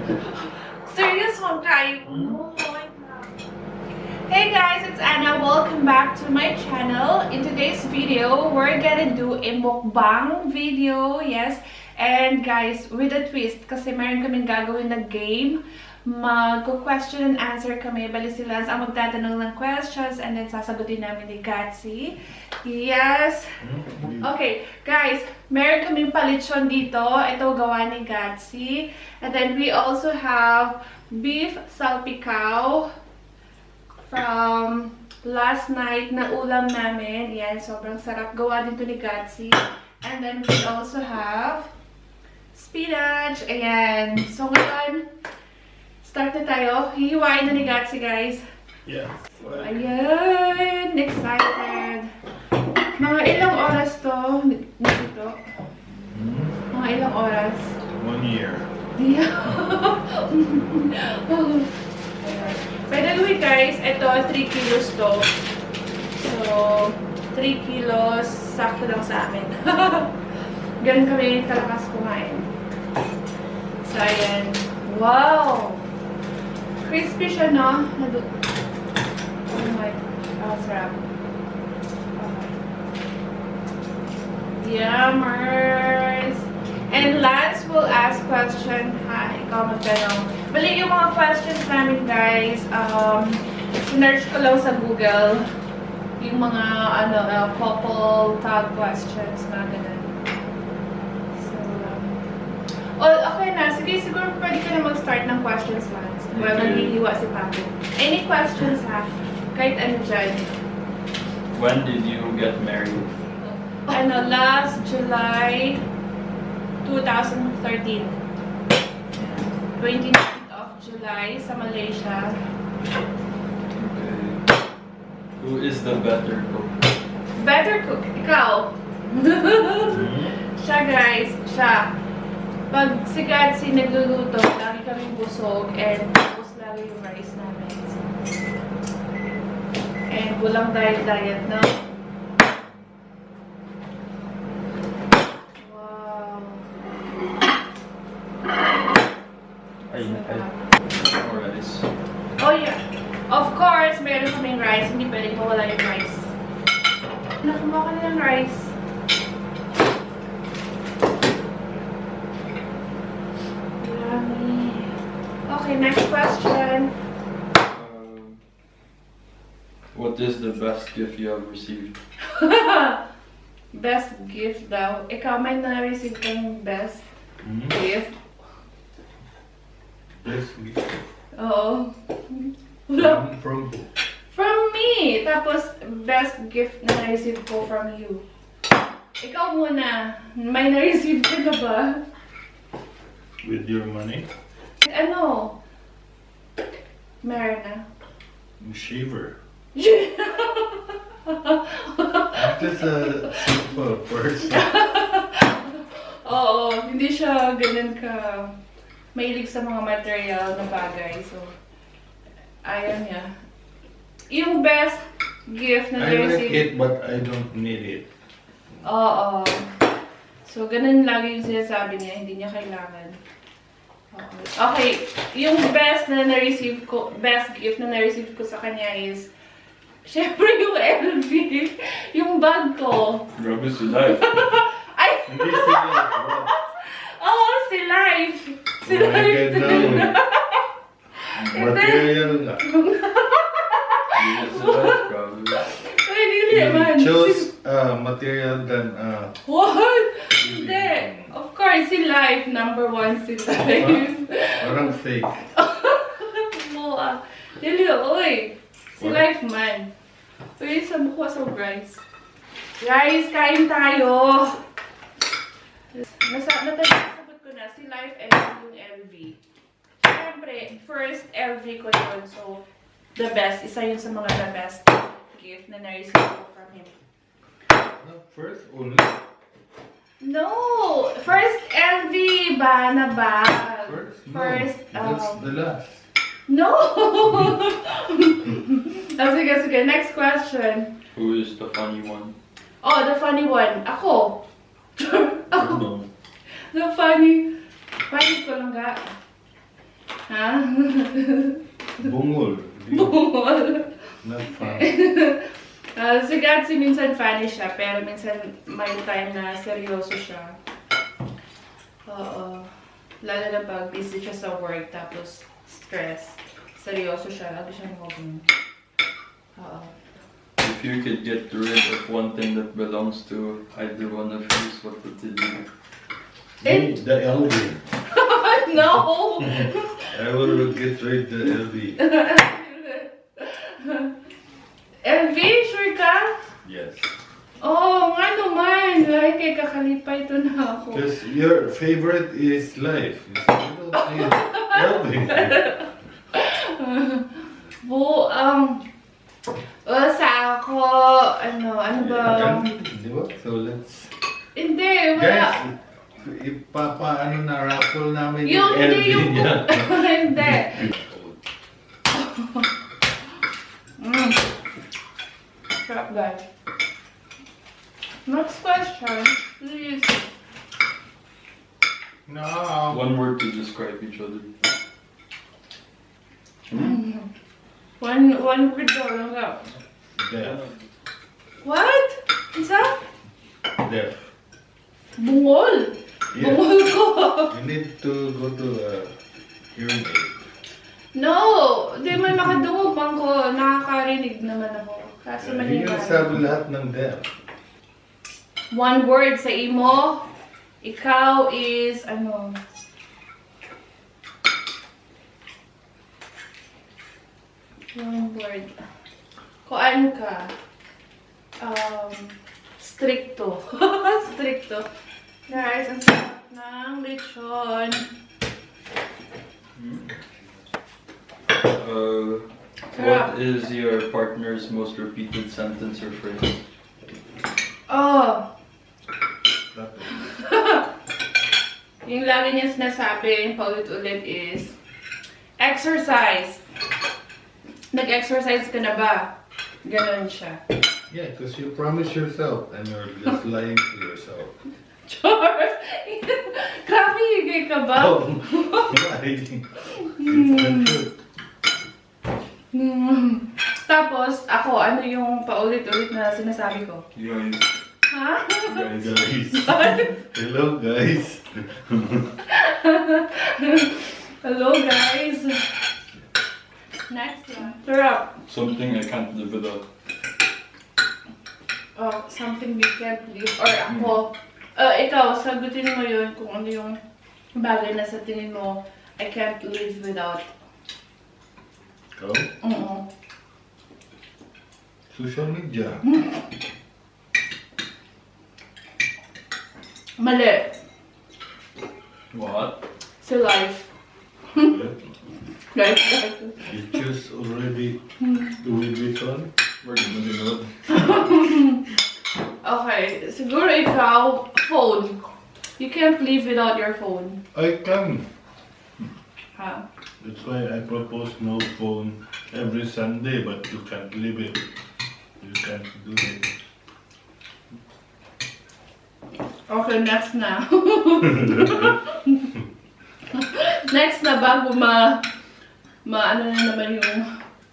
Serious one kayo. Hey guys, it's Anna. Welcome back to my channel. In today's video, we're gonna do a mukbang video. Yes. And guys, with a twist, kasi meron kaming gagawin na game. Mag-question and answer kami. Bali sila ang magtatanong ng questions and then sasagutin namin ni Gatsy. Yes. Okay, guys, meron kaming palitsyon dito. Ito gawa ni Gatsy. And then we also have beef salpicao from last night na ulam namin. Yan, sobrang sarap. Gawa din to ni Gatsy. And then we also have spinach. Ayan. So ngayon, start na tayo. Hihiwain na ni Gatsy, guys. Yeah. So, ayan. Excited. Mga ilang oras to dito? Mga ilang oras? 1 year. Yeah. By the way, guys, ito 3 kilos to. So, 3 kilos, sakto lang sa amin. Ganun kami talakas kumain. So, ayan. Wow! Crispy siya, no? Oh my God. Sarap. Okay. Yummers! And Lance will ask question. Ha, ikaw magtanong. Bali yung mga questions namin, guys. Sinerch ko lang sa Google. Yung mga, couple tag questions na ganun. Okay na. Sige, siguro pwede ka na mag-start ng questions, Lance. Well, naghihiwa si Paco. Any questions, ha? Kahit ano dyan. When did you get married? Last July 2013. 29th of July sa Malaysia. Okay. Who is the better cook? Better cook? Ikaw. Siya, guys. Siya. Pag si Gatsy nagluluto, lagi kaming busog and tapos lagi yung rice namin. And walang diet, no? Wow. Rice. Oh yeah. Of course, meron kaming rice. Hindi pwedeng mawala yung rice. Nakuha ka na ng rice. Okay, next question. What is the best gift you have received? Best gift daw. Ikaw may na-receive kang best gift? Best gift. Oo. From who? From me! Tapos, best gift na na-receive ko from you. Ikaw muna. May na-receive ka na ba? With your money? Ano? Meron na. Shaver. That's a simple person. Oo, hindi siya ganun ka mahilig sa mga material na bagay. So, ayaw niya. Yung best gift na I like na-receive. it, but I don't need it. Oo. So, ganun lagi yung sinasabi niya. Hindi niya kailangan. Okay. Yung best na na-receive ko, best gift na na-receive ko sa kanya is, syempre yung LV. Yung bag ko. Grabe si Life. Ay! Hindi sila. Oo, si Life. Si Oh my Life. God, no. Material nga. Hindi si Life, grabe. Ay, hindi naman. Chose material than What? Hindi. Of course, si Life. Number one, si Life. parang fake. Oo, dili, oy. Si What? Life man. Uy, sa mukha sa rice. Guys, kain tayo. Nasagot ko na, si Life and yung LV. Siyempre, first LV ko yun. So, the best. Isa yun sa mga the best gift na na-receive ko from him. First, only. No! First LV ba na bag? First? No. First, That's the last. No! Sige. Next question. Who is the funny one? Oh, the funny one. Ako. Ako. No. The funny ko lang ga. Ha? Bungol. Bungol. Not fun. Si Gatsy minsan funny siya, pero minsan may time na seryoso siya. Oo. Lalo na pag busy siya sa work, tapos stress. Seryoso siya, lagi siya nagawin. Oo. If you could get rid of one thing that belongs to either one of you, what would it be? Me, the LV. No! I will get rid the LV. LV, sure ka? Yes. Oo, nga naman. Like, kay kakalipay ito na ako. Because your favorite is life. You don't need LV. Sa ako, ano ba? Di ba? So let's... Hindi, wala. Guys, ipapaano na raffle namin Yung LV hindi yung... niya. Hindi. Sarap, guys. Next question, please. No. One word to describe each other. One word daw lang daw. Deaf. What? Isa? Deaf. Bungol. Yeah. Bungol ko. You need to go to a hearing aid. No! Di man makadungog man ko. Nakakarinig naman ako. Kaso Hindi mahina. nga sabi lahat ng deaf. One word sa imo. Ikaw is, ano? One word. Kuan ka? Stricto. Stricto. Guys, ang sarap ng lechon. What is your partner's most repeated sentence or phrase? Oh! That is. Yung lagi niya sinasabi, yung paulit-ulit is, exercise. Nag-exercise ka na ba? Ganon siya. Yeah, because you promise yourself and you're just lying to yourself. Char! Grabe, higay ka ba? Oh, it's the truth. Tapos, ako, ano yung paulit-ulit na sinasabi ko? Guys. Ha? Guys. Hello, guys. Hello, guys. Next one. Sarap. Something I can't live without. Oh, something we can't live. Or ako. Ikaw, sagutin mo yun kung ano yung bagay na sa tingin mo I can't live without. Go. Oo. Social media. Mali. What? Si life. Life. You choose already Louis Vuitton. We're gonna do it. Okay, siguro ikaw, phone. You can't live without your phone. I can. Ha? That's why I propose no phone every Sunday, but you can't live it. You can't do it. Okay, next na. Next na bago ano na naman yung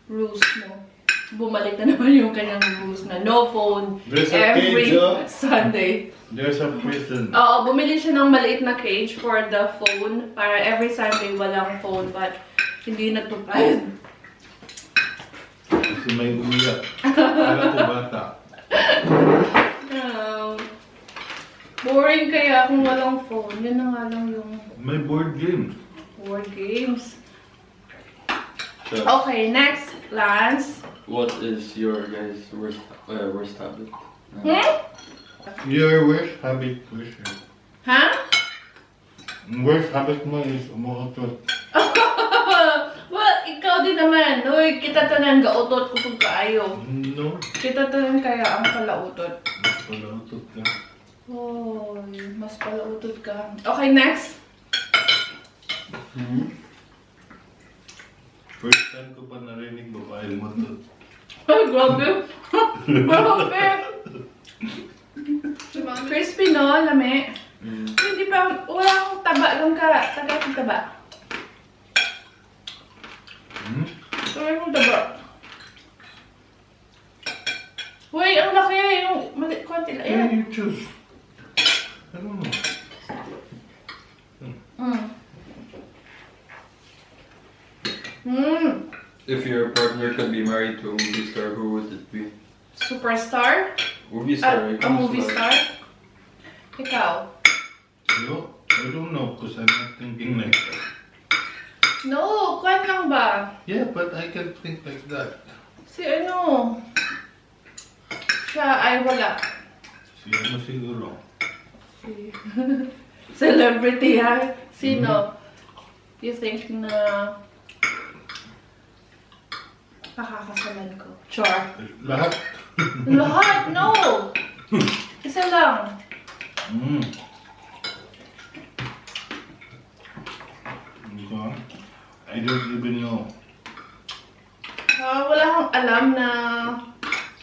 rules mo. Bumalik na naman yung kanyang rules na no phone There's a every cage, oh. Sunday. There's a prison. Oo, bumili siya ng maliit na cage for the phone para every Sunday walang phone but hindi natupad. Kasi may umiyak. Kala ko bata. Boring kaya kung walang phone. Yun na nga lang yung May board games. board games. So, Okay, next, Lance. what is your guys' worst habit? Your worst habit, Ha? worst habit mo is umuutot. Well, ikaw din naman. Uy, kita tanan gautot ko kung kaayo. No, Kita tanan kaya ang palautot. mas palautot ka. Oy, mas palautot ka. Okay, next. First time ko pa narinig babae mo to. Ay, grabe. Grabe. Crispy, no? Lami. Hindi pa, wala akong taba lang ka. Tagay akong taba. Hmm? Try mo daba. Uy, ang laki. Yung mali, konti lang. Yeah, Ayan. you choose. I don't know. If your partner could be married to a movie star, who would it be? Superstar? Movie star. A movie star? Ikaw? No, I don't know because I'm not thinking like that. No, kwan lang ba? Yeah, but I can think like that. Si ano? Siya ay wala. Si ano siguro? Si celebrity ha? Sino? You think na pakakasalan ko? Char. Lahat? Lahat? No! Isa lang. Hmm. Okay. I don't even know. Wala akong alam na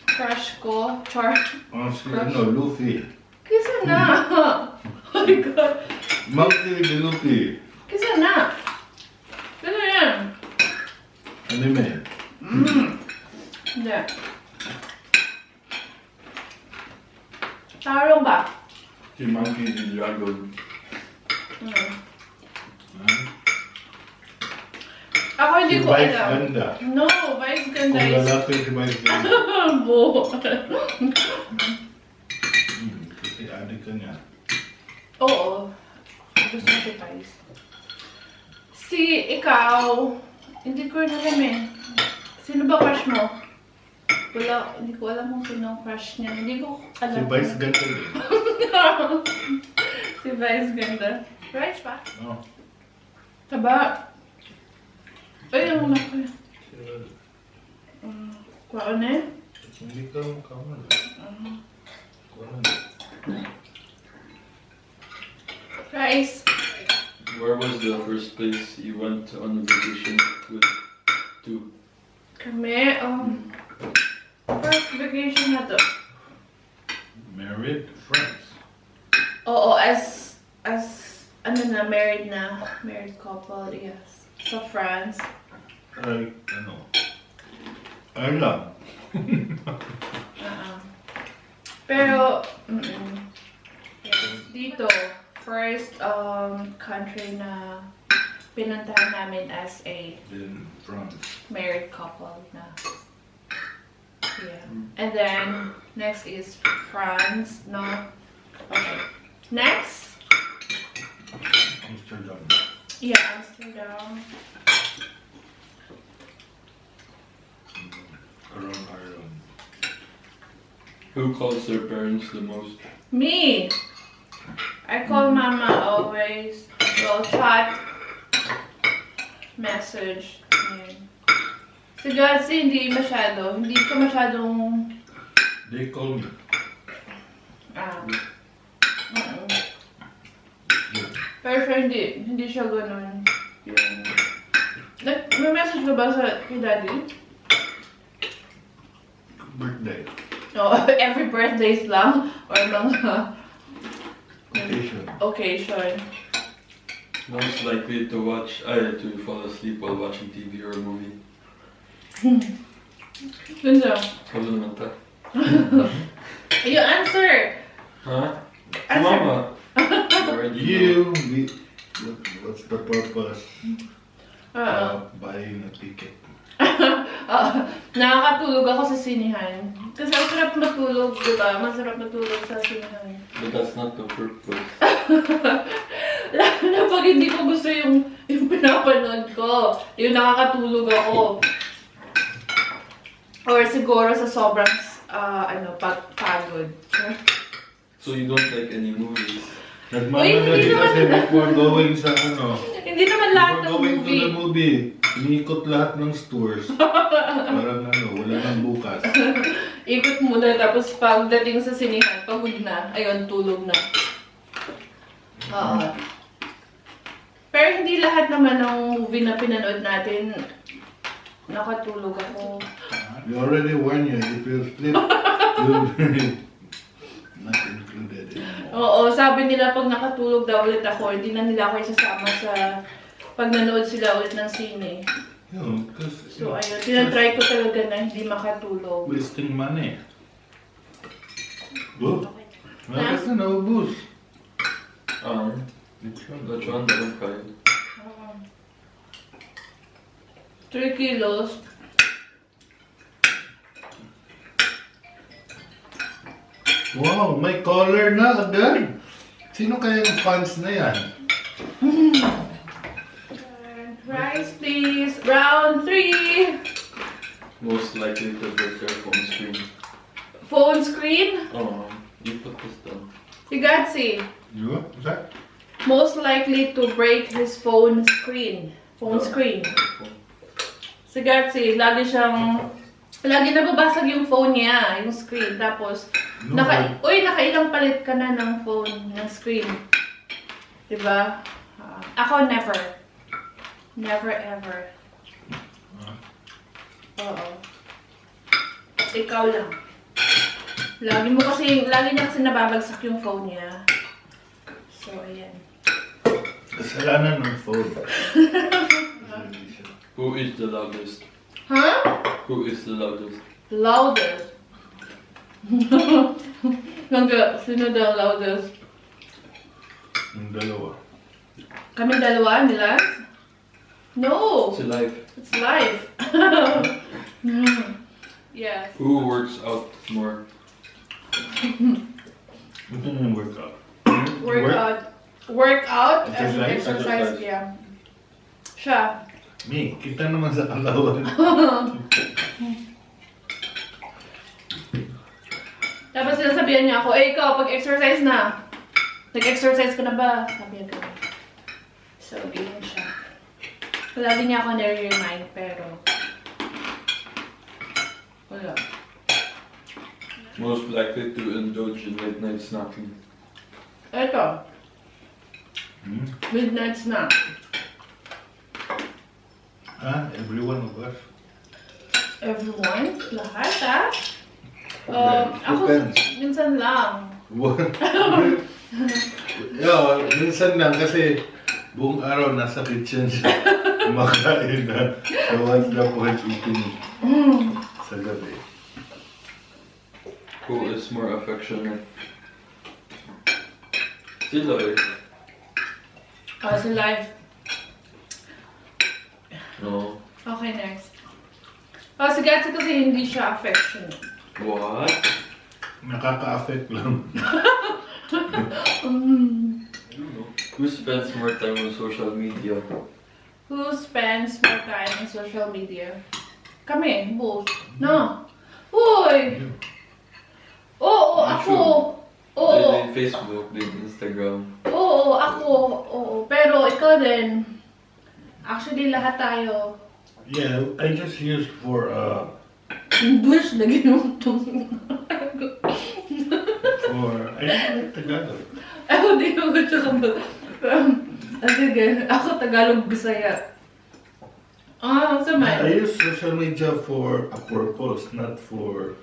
crush ko. Char. Oh, si ano, Luffy. Kisa na! Oh my God. Monkey the Luffy. Kisa na! Kisa yan! Anime. Hindi. Tarong ba? Si Monkey the Dragon. Huh? Ako hindi Si ko Vice alam. Ganda. No, Vice Kung Ganda is... lalaki si Vice Ganda. Bo. Kasi adik ka niya. Oo. Gusto ko si Vice. Si ikaw, hindi ko rin alam eh. Sino ba crush mo? Wala, hindi ko alam kung sino ang crush niya. Hindi ko alam. Si Vice Ganda din. Si Vice Ganda. Vice pa? Oh. Taba. Ay, ang laki. Kuwaan eh? Hindi ka mukha. Rice. Where was the first place you went on a vacation to? Kami, first vacation na to. Married friends. Oo, as married couple, yes. Sa France. Ay, ano. Ireland. Pero, yes, dito, first country na pinuntahan namin as a In France. married couple na. Yeah. And then, next is France, no? Okay. Next? Amsterdam. Yeah, Amsterdam. Around Ireland. Who calls their parents the most? Me! I call mama always. Well, chat, message. Yun. Si Gatsy, hindi ko masyadong, They call me. pero siya hindi siya ganun. Yun. May message ka ba kay daddy? Birthday. No, every birthdays lang? Or mga occasion? Most likely to fall asleep while watching TV or a movie. Dun siya. Ikaw naman ta. You answer! Huh? Si Answer. Mama. You already know. What's the purpose of buying a ticket? Nakakatulog ako sa sinihan. Kasi ang sarap matulog, di ba? Masarap matulog sa sinihan. But that's not the purpose. Lalo na pag hindi ko gusto yung pinapanood ko. Yung nakakatulog ako. Or siguro sa sobrang pagod. So you don't like any movies? Nagmamadali hindi kasi naman. before going sa Hindi naman lahat ng before going to movie. the movie, iniikot lahat ng stores. Parang wala nang bukas. Ikot muna, tapos pagdating sa sinihan, pagod na. Ayun, tulog na. Oo. Pero hindi lahat naman ng movie na pinanood natin, nakatulog ako. We already warned you, if you sleep, you'll be not included anymore. Oo, sabi nila pag nakatulog daw ulit ako, hindi na nila ako isasama sa pag nanood sila ulit ng sine. Because So ayun, tinatry ko talaga na hindi makatulog. wasting money. Oh, Nice. bakit na naubos? Lechon, dapat kayo. 3 kilos. Wow, may color na agad. Sino kaya yung fans na yan? Rice please. Round 3. Most likely to break their phone screen. Phone screen. You put this down. Sigati. You? What's that? Most likely to break his phone screen. Phone screen. Sigati, lagi nababasag yung phone niya, yung screen. Tapos, No, nakailang palit ka na ng phone, ng screen. Diba? Ako, never. Never ever. Oo. Ikaw lang. Lagi niya kasi nababagsak yung phone niya. So, ayan. kasalanan ng phone. Who is the loudest? Huh? Who is the loudest? Loudest. Sino daw loudest? Yung dalawa. Kami dalawa nila? No! It's life. It's life. Yes. Who works out more? Ito na yung workout. Workout and Exercise? exercise. Yeah. Siya. Me, kita naman sa kalawan. Tapos sinasabihan niya ako, eh ikaw, pag-exercise na. Nag-exercise ka na ba? Sabihan ko. So, ganyan siya. Lagi niya ako nare-remind, pero wala. Most likely to indulge in late night snacking. Eto, midnight snack. Every one of us. Everyone? Lahat, ah? Ako, Depends. minsan lang. What? Yeah, minsan lang kasi buong araw nasa kitchen siya. Kumakain na. So what's the point eating sa gabi? Who is more affectionate? Sila eh. Sa live. No. Okay, next. Si Gatsi kasi hindi siya affectionate. What? Nakaka-affect lang. Who spends more time on social media? Who spends more time on social media? Kami, both. No. Uy! Oo, ako. Oo. Din Facebook, din Instagram. Oo, ako. Oo. Pero ikaw din. Actually, lahat tayo. Yeah, I just use for English, lagi mo itong... I like Tagalog. Ako di ko gusto ka ba? Sige, ako Tagalog Bisaya. I Samay. use social media for a purpose, not for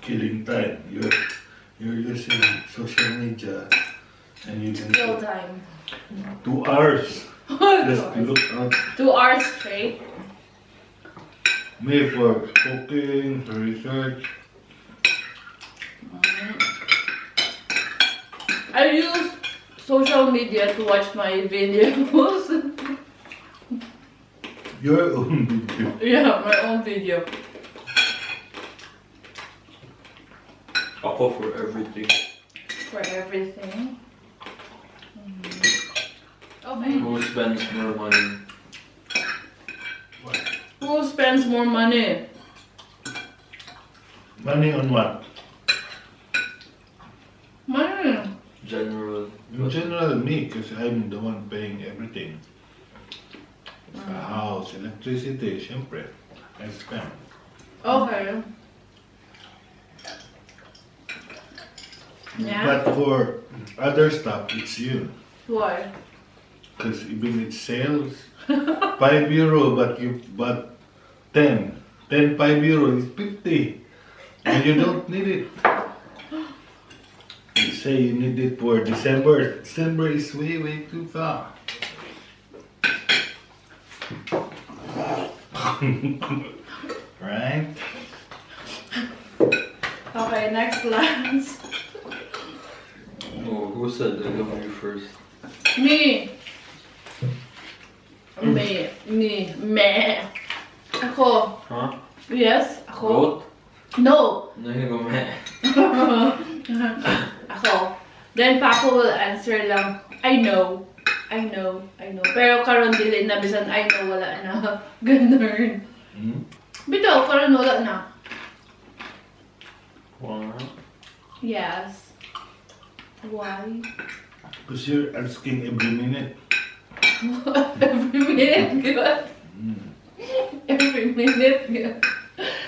killing time. You're using social media and you can Kill time. 2 hours just to look out. 2 hours straight. Me for cooking, for research. I use social media to watch my videos. Your own video. Yeah, my own video. Ako for everything. For everything. Okay. Who spends more money? What? Who spends more money? Money on what? Money. General. In general, me, because I'm the one paying everything. Sa house, electricity, syempre, I spend. Okay. Yeah. But for other stuff, it's you. Why? Because even it's sales, €5, but 10 €5 is 50, and you don't need it. You say you need it for December. December is way too far. Right? Okay, next last. Oh, who said I love you first? Me. Me. Ako. Huh? Yes, ako. Goat? No. No, you go meh. Ako. Then Papa will answer lang, I know. Pero karon dili na bisan I know wala na. Ganun. Bitaw, karon wala na. What? Yes. Why? Because you're asking every minute. Every minute, good. Every minute, good.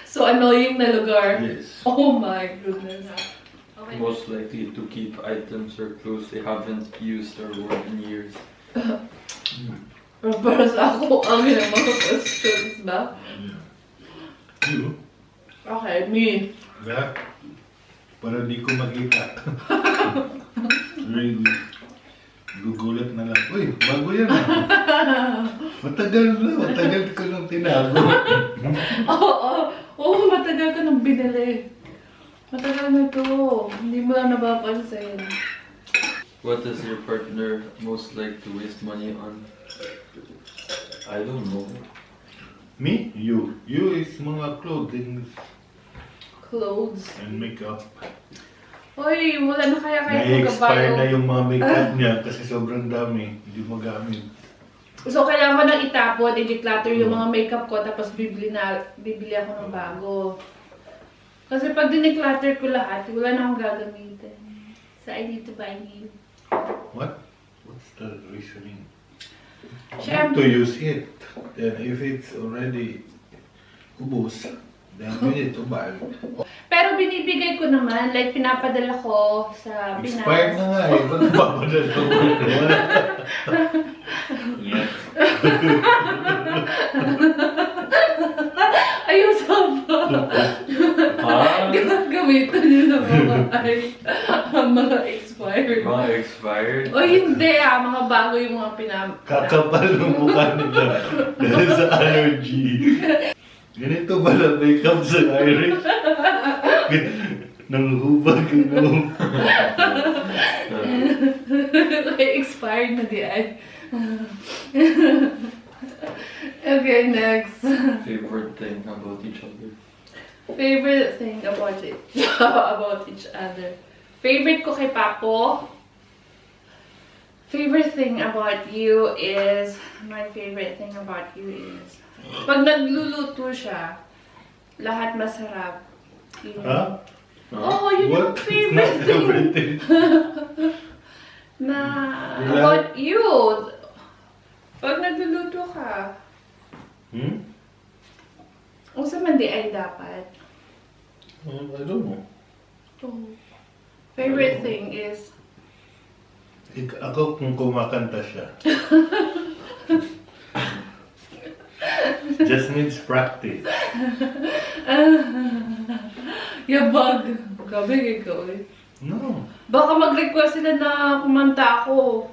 So annoying na lugar. Yes. Oh my goodness. Okay. Most likely to keep items or clothes they haven't used or worn in years. Pero para sa ako, ang mga questions ba? You? Okay, me. Yeah. Para di ko makita. Really. Gugulat na lang. Uy, bago yan ah. Matagal ko nang tinago. Oo, matagal ka nang binili. Matagal na ito. Hindi mo lang napapansin. What does your partner most like to waste money on? I don't know. Me? You. You is mga clothing Clothes. and makeup. Uy, wala na kaya Na-expire na magkabayo. yung mga makeup niya kasi sobrang dami. Hindi magamit. So, kailangan ko nang itapon, i-declutter yung mga makeup ko, tapos bibili ako ng bago. Kasi pag dineclutter ko lahat, wala na akong gagamitin. So, I need to buy new. What? What's the reasoning? Siyempre. To use it. Then if it's already ubos, then we need to buy. Pero binibigay ko naman, like pinapadala ko sa Pinas. Expired na nga eh. Ba't papadala ko? Yeah. Ayun, saba. Ah, Gamitan nyo na mga expired. mga expired? O hindi mga bago yung mga Kakapal ng mukha nila dahil sa allergy. Ganito ba na makeup sa Irish? Nanghubag yung expired na di ay. Okay, next. Favorite thing about each other? Favorite thing about each other. Favorite ko kay Papo. Favorite thing about you is, my favorite thing about you is, pag nagluluto siya, lahat masarap. Ha? Oh, yun yung What? favorite Not thing everything. na Wala. about you. Pag nagluluto ka, kung sa mandi ay dapat. I don't know. Oh. Favorite thing is, Ako kung kumakanta siya. Just needs practice. yabag. Gabi ikaw eh. No. Baka mag-request sila na kumanta ako.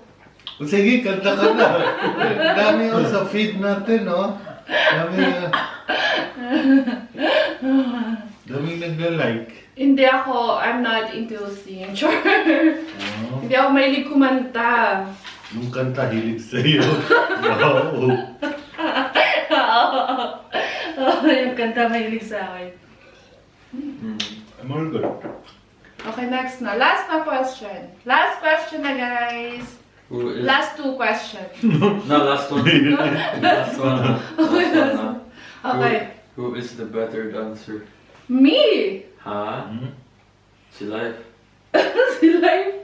O sige, kanta ka na. Dami o sa feed natin, no? Dami nagla-like. Hindi ako, I'm not into singing. Sure. Oh. Hindi ako mahilig kumanta. Yung kanta hilig sa'yo. Wow. Yung kanta mahilig sa akin. I'm all good. Okay, next na. Last na question. Last question na, guys. Who is... Last two questions. No, last one. Last one. Last one. Okay. Who is the better dancer? Me! Ha? Si Life. Si Life.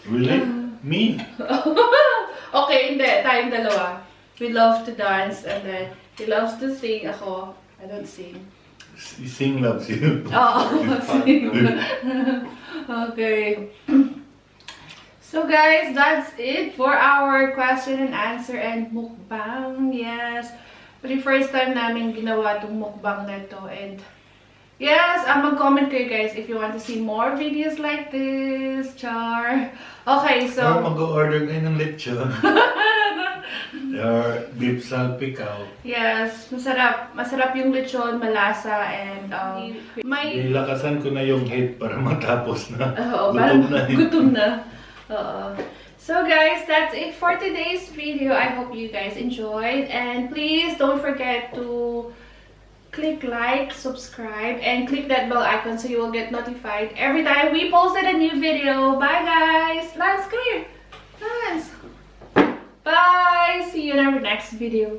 Really? Me? Okay, hindi. Tayong dalawa. We love to dance and then he loves to sing. Ako, I don't sing. Sing loves you. Oo, sing. Okay. So guys, that's it for our question and answer and mukbang. Yes. For the first time namin ginawa itong mukbang na ito. And yes, mag-comment kayo guys if you want to see more videos like this. Char. Okay, so... Mag-order kayo ng lechon. Or beef salpicao. Yes, masarap. Masarap yung lechon, malasa, and may... Nilakasan ko na yung heat para matapos na. Oo, Gutom parang na eh. gutom na. Oo. So guys, that's it for today's video. I hope you guys enjoyed. And please don't forget to click like, subscribe, and click that bell icon so you will get notified every time we posted a new video. Bye guys! Lance, come here! Lance! Bye! See you in our next video.